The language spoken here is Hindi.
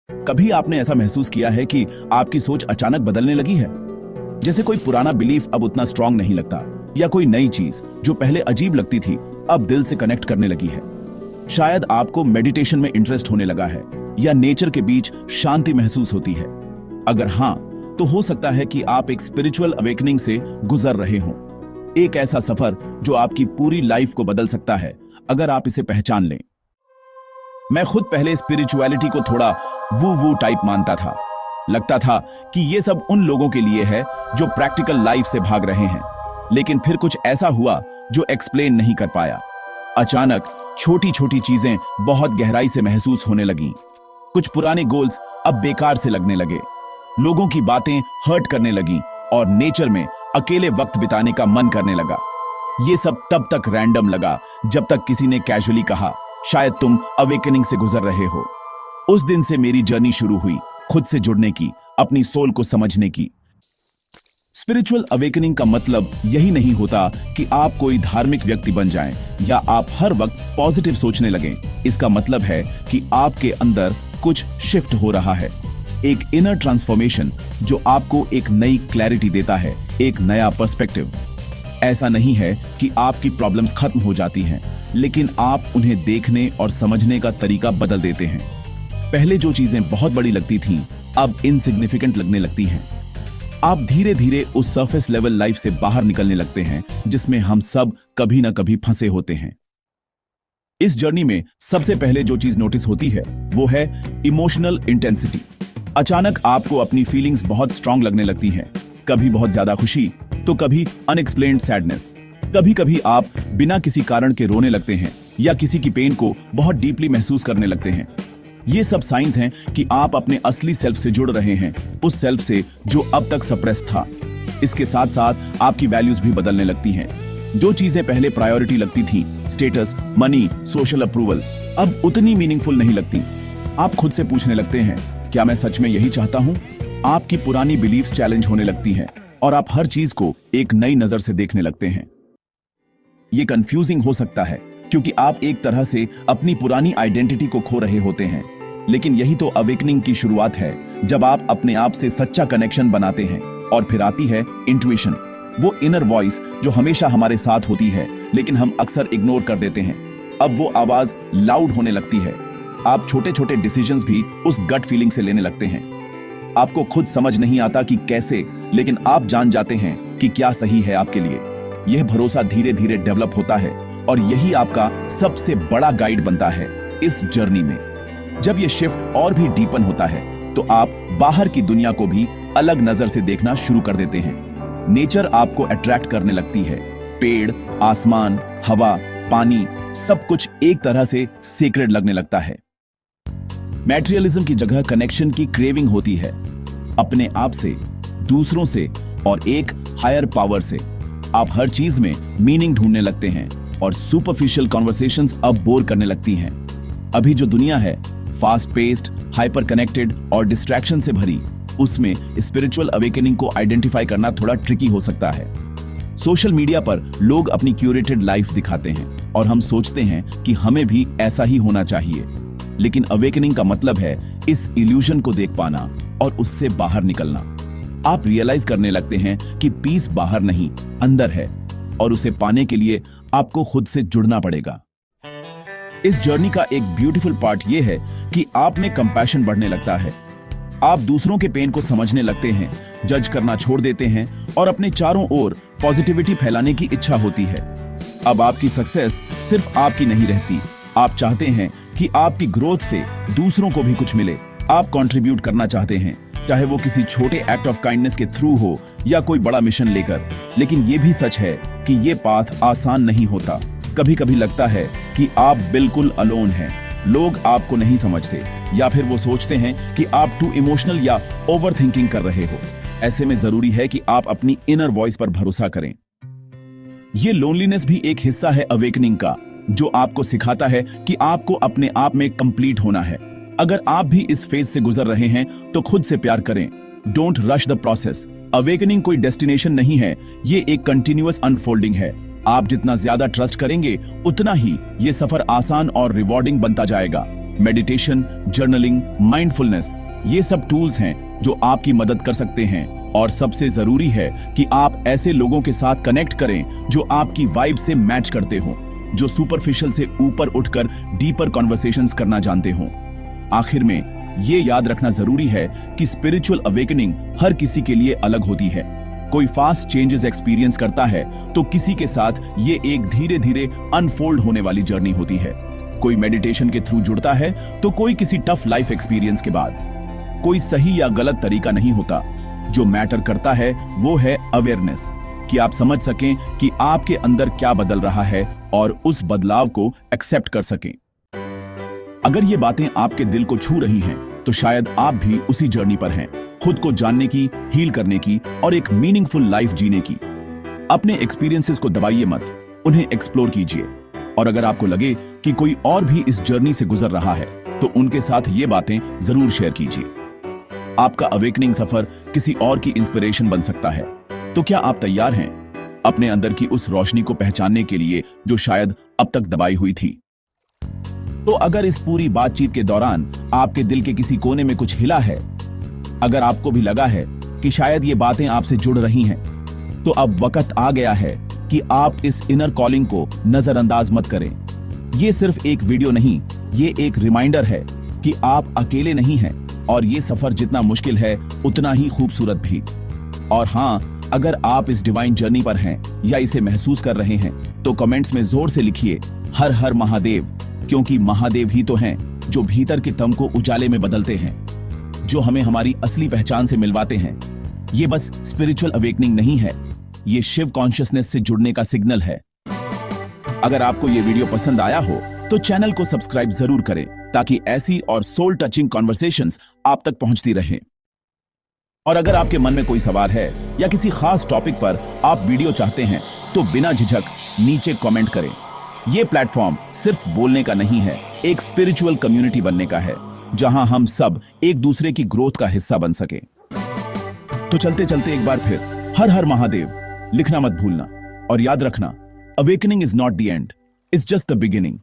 कभी आपने ऐसा महसूस किया है कि आपकी सोच अचानक बदलने लगी है? जैसे कोई पुराना बिलीफ अब उतना स्ट्रांग नहीं लगता, या कोई नई चीज जो पहले अजीब लगती थी अब दिल से कनेक्ट करने लगी है। शायद आपको मेडिटेशन में इंटरेस्ट होने लगा है, या नेचर के बीच शांति महसूस होती है। अगर हां, तो हो सकता है कि आप एक स्पिरिचुअल अवेकनिंग से गुजर रहे हों। एक ऐसा सफर जो आपकी पूरी लाइफ को बदल सकता है अगर आप इसे पहचान लें। मैं खुद पहले स्पिरिचुअलिटी को थोड़ा वू टाइप मानता था। लगता था कि ये सब उन लोगों के लिए है जो प्रैक्टिकल लाइफ से भाग रहे हैं। लेकिन फिर कुछ ऐसा हुआ जो एक्सप्लेन नहीं कर पाया। अचानक छोटी छोटी चीजें बहुत गहराई से महसूस होने लगीं। कुछ पुराने गोल्स अब बेकार से लगने लगे, लोगों की बातें हर्ट करने लगीं और नेचर में अकेले वक्त बिताने का मन करने लगा। ये सब तब तक रैंडम लगा जब तक किसी ने कैजुअली कहा, शायद तुम अवेकनिंग से गुजर रहे हो। उस दिन से मेरी जर्नी शुरू हुई, खुद से जुड़ने की, अपनी सोल को समझने की। स्पिरिचुअल अवेकनिंग का मतलब यही नहीं होता कि आप कोई धार्मिक व्यक्ति बन जाएं या आप हर वक्त पॉजिटिव सोचने लगें। इसका मतलब है कि आपके अंदर कुछ शिफ्ट हो रहा है, एक इनर ट्रांसफॉर्मेशन जो आपको एक नई क्लैरिटी देता है, एक नया पर्सपेक्टिव। ऐसा नहीं है कि आपकी प्रॉब्लम्स खत्म हो जाती हैं, लेकिन आप उन्हें देखने और समझने का तरीका बदल देते हैं। पहले जो चीजें बहुत बड़ी लगती थीं, अब इनसिग्निफिकेंट लगने लगती हैं। आप धीरे धीरे उस सरफेस लेवल लाइफ से बाहर निकलने लगते हैं जिसमें हम सब कभी ना कभी फंसे होते हैं। इस जर्नी में सबसे पहले जो चीज नोटिस होती है वो है इमोशनल इंटेंसिटी। अचानक आपको अपनी फीलिंग्स बहुत स्ट्रांग लगने लगती हैं। कभी बहुत ज्यादा खुशी, तो कभी अनएक्सप्लेन्ड सैडनेस। कभी कभी आप बिना किसी कारण के रोने लगते हैं या किसी की पेन को बहुत डीपली महसूस करने लगते हैं। ये सब साइंस हैं कि आप अपने असली सेल्फ से जुड़ रहे हैं, उस सेल्फ से जो अब तक सप्रेस था। इसके साथ साथ आपकी वैल्यूज भी बदलने लगती हैं। जो चीजें पहले प्रायोरिटी लगती थी, स्टेटस, मनी, सोशल अप्रूवल, अब उतनी मीनिंगफुल नहीं लगती। आप खुद से पूछने लगते हैं, क्या मैं सच में यही चाहता हूं? आपकी पुरानी बिलीफ्स चैलेंज होने लगती हैं और आप हर चीज को एक नई नजर से देखने लगते हैं। ये कंफ्यूजिंग हो सकता है क्योंकि आप एक तरह से अपनी पुरानी आइडेंटिटी को खो रहे होते हैं। लेकिन यही तो अवेकनिंग की शुरुआत है, जब आप अपने आप से सच्चा कनेक्शन बनाते हैं। और फिर आती है इंट्यूशन, वो इनर वॉइस जो हमेशा हमारे साथ होती है लेकिन हम अक्सर इग्नोर कर देते हैं। अब वो आवाज लाउड होने लगती है। आप छोटे छोटे डिसीजंस भी उस गट फीलिंग से लेने लगते हैं। आपको खुद समझ नहीं आता कि कैसे, लेकिन आप जान जाते हैं कि क्या सही है आपके लिए। यह भरोसा धीरे धीरे डेवलप होता है और यही आपका सबसे बड़ा गाइड बनता है इस जर्नी में। जब यह शिफ्ट और भी डीपन होता है तो आप बाहर की दुनिया को भी अलग नजर से देखना शुरू कर देते हैं। नेचर आपको अट्रैक्ट करने लगती है। पेड़, आसमान, हवा, पानी, सब कुछ एक तरह से सीक्रेट लगने लगता है। मैटेरियलिज्म की जगह कनेक्शन की क्रेविंग होती है, अपने आप से, दूसरों से और एक हायर पावर से। आप हर चीज में मीनिंग ढूंढने लगते हैं और सुपरफिशियल कॉन्वर्सेशंस अब बोर करने लगती हैं। अभी जो दुनिया है, फास्ट पेस्ड, हाइपर कनेक्टेड और डिस्ट्रैक्शन से भरी, उसमें स्पिरिचुअल अवेकनिंग को आइडेंटिफाई करना थोड़ा ट्रिकी हो सकता है। सोशल मीडिया पर लोग अपनी क्यूरेटेड लाइफ दिखाते हैं और हम सोचते हैं कि हमें भी ऐसा ही होना चाहिए। लेकिन अवेकनिंग का मतलब है इस इल्यूजन को देख पाना और उससे बाहर निकलना। आप रियलाइज करने लगते हैं कि पीस बाहर नहीं, अंदर है, और उसे पाने के लिए आपको खुद से जुड़ना पड़ेगा। इस जर्नी का एक ब्यूटीफुल पार्ट यह है कि आप में कंपैशन बढ़ने लगता है। आप दूसरों के पेन को समझने लगते हैं, जज करना छोड़ देते हैं और अपने चारों ओर पॉजिटिविटी फैलाने की इच्छा होती है। अब आपकी सक्सेस सिर्फ आपकी नहीं रहती। आप चाहते हैं कि आपकी ग्रोथ से दूसरों को भी कुछ मिले। आप कंट्रीब्यूट करना चाहते हैं, चाहे वो किसी छोटे एक्ट ऑफ काइंडनेस के थ्रू हो या कोई बड़ा मिशन लेकर। लेकिन ये भी सच है कि ये पाथ आसान नहीं होता। कभी कभी लगता है कि आप बिल्कुल अलोन हैं, लोग आपको नहीं समझते, या फिर वो सोचते हैं कि आप टू इमोशनल या ओवर थिंकिंग कर रहे हो। ऐसे में जरूरी है कि आप अपनी इनर वॉइस पर भरोसा करें। ये लोनलीनेस भी एक हिस्सा है अवेकनिंग का, जो आपको सिखाता है कि आपको अपने आप में कंप्लीट होना है। अगर आप भी इस फेज से गुजर रहे हैं तो खुद से प्यार करें। Don't rush the process. Awakening कोई डेस्टिनेशन नहीं है, ये एक कंटिन्यूअस अनफोल्डिंग है। आप जितना ज्यादा ट्रस्ट करेंगे उतना ही ये सफर आसान और रिवॉर्डिंग बनता जाएगा। मेडिटेशन, जर्नलिंग, माइंडफुलनेस, ये सब टूल्स हैं जो आपकी मदद कर सकते हैं। और सबसे जरूरी है कि आप ऐसे लोगों के साथ कनेक्ट करें जो आपकी वाइब से मैच करते हो, जो सुपरफिशियल से ऊपर उठकर डीपर कॉन्वर्सेशंस करना जानते हो। आखिर में ये याद रखना जरूरी है कि स्पिरिचुअल अवेकनिंग हर किसी के लिए अलग होती है। कोई फास्ट चेंजेस एक्सपीरियंस करता है तो किसी के साथ ये एक धीरे धीरे अनफोल्ड होने वाली जर्नी होती है। कोई मेडिटेशन के थ्रू जुड़ता है तो कोई किसी टफ लाइफ एक्सपीरियंस के बाद। कोई सही या गलत तरीका नहीं होता, जो मैटर करता है वो है अवेयरनेस, कि आप समझ सकें कि आपके अंदर क्या बदल रहा है और उस बदलाव को एक्सेप्ट कर सकें। अगर ये बातें आपके दिल को छू रही हैं तो शायद आप भी उसी जर्नी पर हैं, खुद को जानने की, हील करने की और एक मीनिंगफुल लाइफ जीने की। अपने एक्सपीरियंसेस को दबाइए मत, उन्हें एक्सप्लोर कीजिए। और अगर आपको लगे कि कोई और भी इस जर्नी से गुजर रहा है तो उनके साथ ये बातें जरूर शेयर कीजिए। आपका अवेकनिंग सफर किसी और की इंस्पिरेशन बन सकता है। तो क्या आप तैयार हैं अपने अंदर की उस रोशनी को पहचानने के लिए जो शायद अब तक दबाई हुई थी? तो अगर इस पूरी बातचीत के दौरान आपके दिल के किसी कोने में कुछ हिला है, अगर आपको भी लगा है कि शायद ये बातें आपसे जुड़ रही हैं, तो अब वक्त आ गया है कि आप इस इनर कॉलिंग को नजरअंदाज मत करें। ये सिर्फ एक वीडियो नहीं, ये एक रिमाइंडर है कि आप अकेले नहीं हैं और ये सफर जितना मुश्किल है उतना ही खूबसूरत भी। और हाँ, अगर आप इस डिवाइन जर्नी पर हैं या इसे महसूस कर रहे हैं तो कमेंट्स में जोर से लिखिए हर हर महादेव, क्योंकि महादेव ही तो हैं जो भीतर के तम को उजाले में बदलते हैं, जो हमें हमारी असली पहचान से मिलवाते हैं। ये बस स्पिरिचुअल अवेकनिंग नहीं है, ये शिव कॉन्शियसनेस से जुड़ने का सिग्नल है। अगर आपको ये वीडियो पसंद आया हो तो चैनल को सब्सक्राइब जरूर करें ताकि ऐसी और सोल टचिंग कॉन्वर्सेशंस आप तक पहुंचती रहें। और अगर आपके मन में कोई सवाल है या किसी खास टॉपिक पर आप वीडियो चाहते हैं तो बिना झिझक नीचे कमेंट करें। यह प्लेटफॉर्म सिर्फ बोलने का नहीं है, एक स्पिरिचुअल कम्युनिटी बनने का है जहां हम सब एक दूसरे की ग्रोथ का हिस्सा बन सके। तो चलते चलते एक बार फिर हर हर महादेव लिखना मत भूलना और याद रखना, awakening is not the end, it's just the beginning.